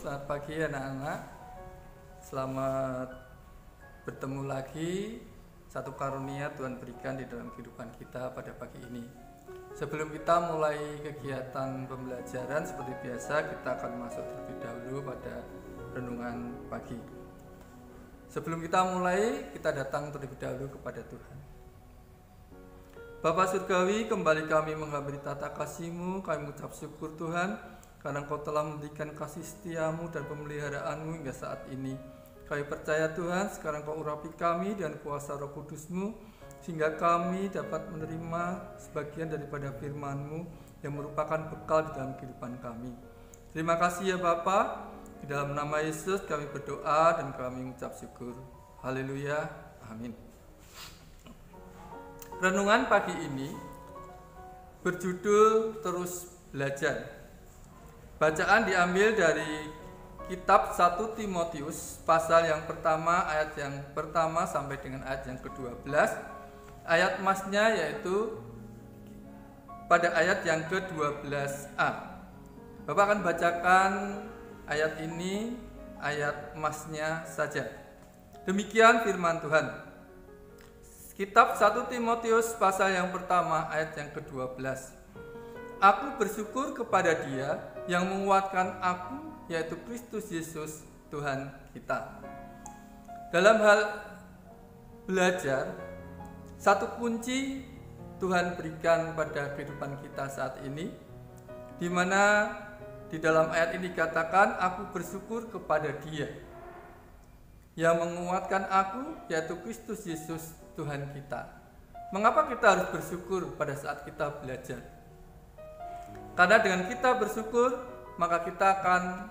selamat pagi anak-anak. Selamat bertemu lagi. Satu karunia Tuhan berikan di dalam kehidupan kita pada pagi ini. Sebelum kita mulai kegiatan pembelajaran, seperti biasa kita akan masuk terlebih dahulu pada renungan pagi. Sebelum kita mulai, kita datang terlebih dahulu kepada Tuhan. Bapa Surgawi, kembali kami menghampiri tata kasih-Mu, kami mengucap syukur Tuhan, karena Engkau telah memberikan kasih setia-Mu dan pemeliharaan-Mu hingga saat ini. Kami percaya Tuhan, sekarang Kau urapi kami dan kuasa Roh Kudus-Mu, sehingga kami dapat menerima sebagian daripada firman-Mu yang merupakan bekal di dalam kehidupan kami. Terima kasih ya Bapa. Di dalam nama Yesus kami berdoa dan kami mengucap syukur. Haleluya. Amin. Renungan pagi ini berjudul Terus Belajar. Bacaan diambil dari kitab 1 Timotius pasal yang pertama, ayat yang pertama sampai dengan ayat yang ke-12. Ayat masnya yaitu pada ayat yang ke-12a. Bapak akan bacakan ayat ini, ayat masnya saja. Demikian firman Tuhan. Kitab 1 Timotius pasal yang pertama, ayat yang ke-12. Aku bersyukur kepada Dia yang menguatkan aku, yaitu Kristus Yesus Tuhan kita. Dalam hal belajar, satu kunci Tuhan berikan pada kehidupan kita saat ini, di mana di dalam ayat ini dikatakan, aku bersyukur kepada Dia yang menguatkan aku, yaitu Kristus Yesus Tuhan kita. Mengapa kita harus bersyukur pada saat kita belajar? Karena dengan kita bersyukur, maka kita akan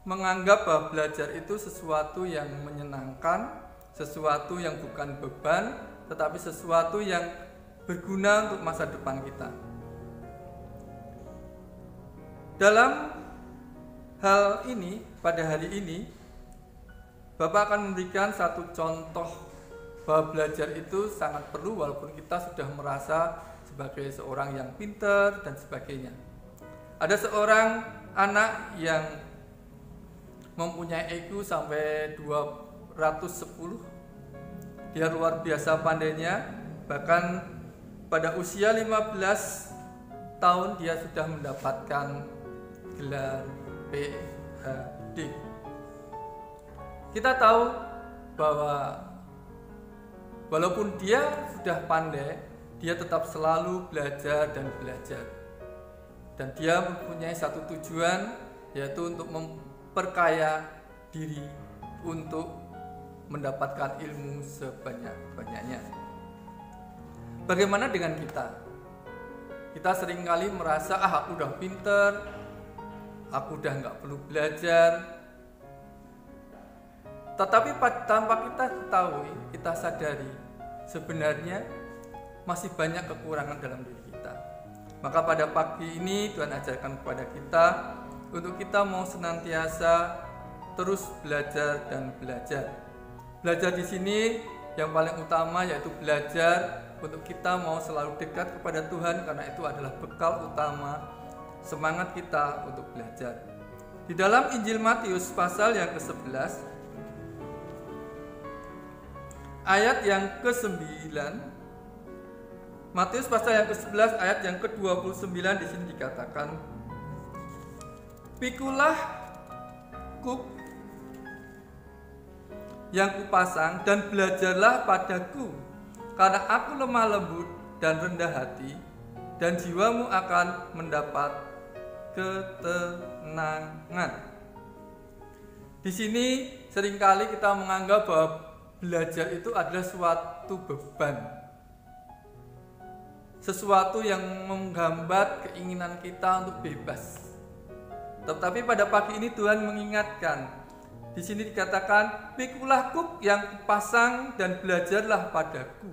menganggap bahwa belajar itu sesuatu yang menyenangkan, sesuatu yang bukan beban, tetapi sesuatu yang berguna untuk masa depan kita. Dalam hal ini, pada hari ini, Bapak akan memberikan satu contoh bahwa belajar itu sangat perlu walaupun kita sudah merasa sebagai seorang yang pintar dan sebagainya. Ada seorang anak yang mempunyai IQ sampai 210. Dia luar biasa pandainya, bahkan pada usia 15 tahun dia sudah mendapatkan gelar PhD. Kita tahu bahwa walaupun dia sudah pandai, dia tetap selalu belajar dan belajar. Dan dia mempunyai satu tujuan, yaitu untuk memperkaya diri, untuk mendapatkan ilmu sebanyak-banyaknya. Bagaimana dengan kita? Kita seringkali merasa, aku udah pinter, aku udah nggak perlu belajar. Tetapi tanpa kita ketahui, kita sadari, sebenarnya masih banyak kekurangan dalam diri kita. Maka pada pagi ini Tuhan ajarkan kepada kita untuk kita mau senantiasa terus belajar dan belajar. Belajar di sini yang paling utama yaitu belajar untuk kita mau selalu dekat kepada Tuhan, karena itu adalah bekal utama semangat kita untuk belajar. Di dalam Injil Matius pasal yang ke-11 ayat yang ke-9, Matius pasal yang ke-11 ayat yang ke-29 di sini dikatakan, pikulah kuk yang kupasang dan belajarlah padaku, karena aku lemah lembut dan rendah hati, dan jiwamu akan mendapat ketenangan. Di sini seringkali kita menganggap bahwa belajar itu adalah suatu beban, sesuatu yang menghambat keinginan kita untuk bebas. Tetapi pada pagi ini Tuhan mengingatkan. Di sini dikatakan, pikulah kuk yang kupasang dan belajarlah padaku.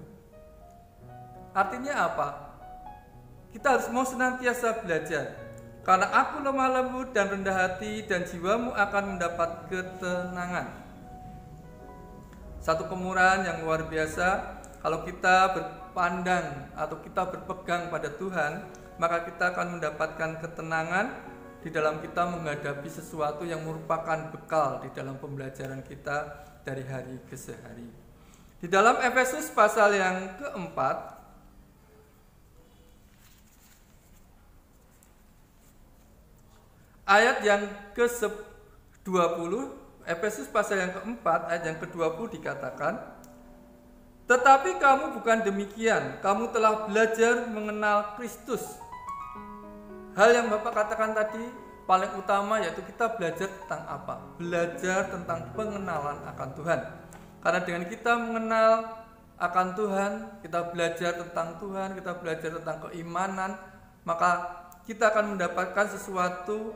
Artinya apa? Kita harus mau senantiasa belajar. Karena aku lemah lembut dan rendah hati, dan jiwamu akan mendapat ketenangan. Satu kemurahan yang luar biasa. Kalau kita berpandang atau kita berpegang pada Tuhan, maka kita akan mendapatkan ketenangan di dalam kita menghadapi sesuatu yang merupakan bekal di dalam pembelajaran kita dari hari ke hari. Di dalam Efesus pasal yang keempat, ayat yang ke-20, Efesus pasal yang keempat, ayat yang ke-20 dikatakan, tetapi kamu bukan demikian, kamu telah belajar mengenal Kristus. Hal yang Bapak katakan tadi paling utama yaitu kita belajar tentang apa? Belajar tentang pengenalan akan Tuhan. Karena dengan kita mengenal akan Tuhan, kita belajar tentang Tuhan, kita belajar tentang keimanan, maka kita akan mendapatkan sesuatu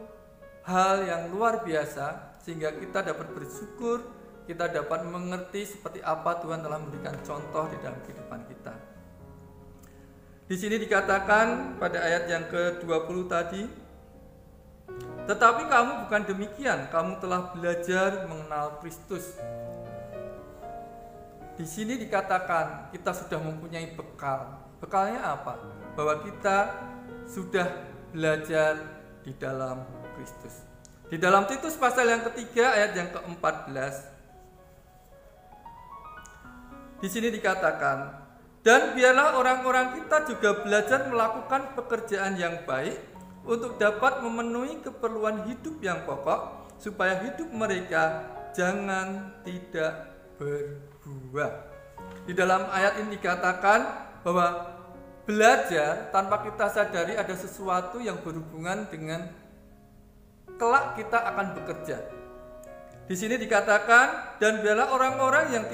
hal yang luar biasa sehingga kita dapat bersyukur, kita dapat mengerti seperti apa Tuhan telah memberikan contoh di dalam kehidupan kita. Di sini dikatakan pada ayat yang ke-20 tadi, tetapi kamu bukan demikian, kamu telah belajar mengenal Kristus. Di sini dikatakan kita sudah mempunyai bekal. Bekalnya apa? Bahwa kita sudah belajar di dalam Kristus. Di dalam Titus pasal yang ketiga ayat yang ke-14, di sini dikatakan, dan biarlah orang-orang kita juga belajar melakukan pekerjaan yang baik untuk dapat memenuhi keperluan hidup yang pokok, supaya hidup mereka jangan tidak berbuah. Di dalam ayat ini dikatakan bahwa belajar tanpa kita sadari ada sesuatu yang berhubungan dengan kelak kita akan bekerja. Di sini dikatakan, dan biarlah orang-orang yang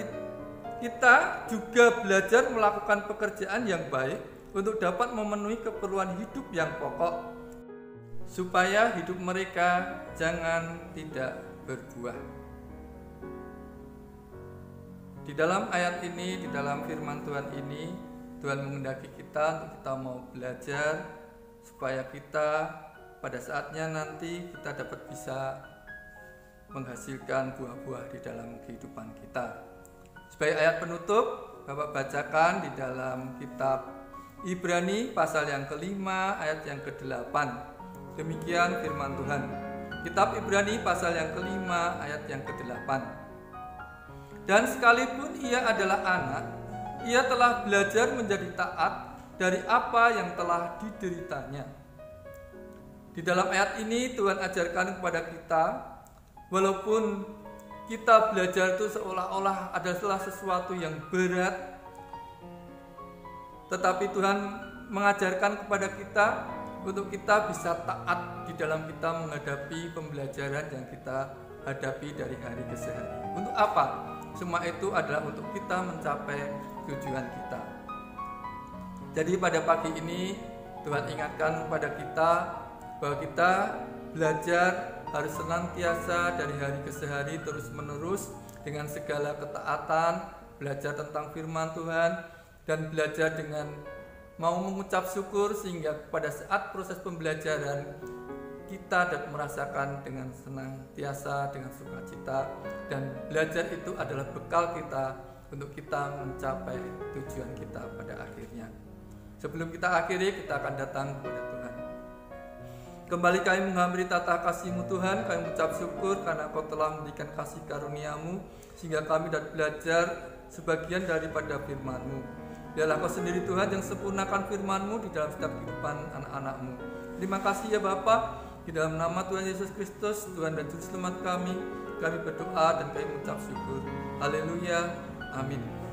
kita juga belajar melakukan pekerjaan yang baik untuk dapat memenuhi keperluan hidup yang pokok, supaya hidup mereka jangan tidak berbuah. Di dalam ayat ini, di dalam firman Tuhan ini, Tuhan menghendaki kita untuk kita mau belajar supaya kita pada saatnya nanti kita dapat bisa menghasilkan buah-buah di dalam kehidupan kita. Sebagai ayat penutup, Bapak bacakan di dalam kitab Ibrani pasal yang kelima ayat yang ke-8. Demikian firman Tuhan. Kitab Ibrani pasal yang kelima ayat yang ke-8. Dan sekalipun ia adalah anak, ia telah belajar menjadi taat dari apa yang telah dideritanya. Di dalam ayat ini Tuhan ajarkan kepada kita, walaupun kita belajar itu seolah-olah adalah sesuatu yang berat, tetapi Tuhan mengajarkan kepada kita untuk kita bisa taat di dalam kita menghadapi pembelajaran yang kita hadapi dari hari ke hari. Untuk apa? Semua itu adalah untuk kita mencapai tujuan kita. Jadi pada pagi ini Tuhan ingatkan kepada kita bahwa kita belajar harus senantiasa dari hari ke hari terus menerus dengan segala ketaatan, belajar tentang firman Tuhan dan belajar dengan mau mengucap syukur sehingga pada saat proses pembelajaran kita dapat merasakan dengan senantiasa, dengan sukacita, dan belajar itu adalah bekal kita untuk kita mencapai tujuan kita pada akhirnya. Sebelum kita akhiri, kita akan datang kepada Tuhan. Kembali kami menghampiri tata kasih-Mu Tuhan, kami mengucap syukur karena Kau telah memberikan kasih karunia-Mu sehingga kami dapat belajar sebagian daripada firman-Mu. Biarlah Kau sendiri Tuhan yang sempurnakan firman-Mu di dalam setiap kehidupan anak-anak-Mu. Terima kasih ya Bapa, di dalam nama Tuhan Yesus Kristus, Tuhan dan Juru Selamat kami berdoa dan kami mengucap syukur. Haleluya, amin.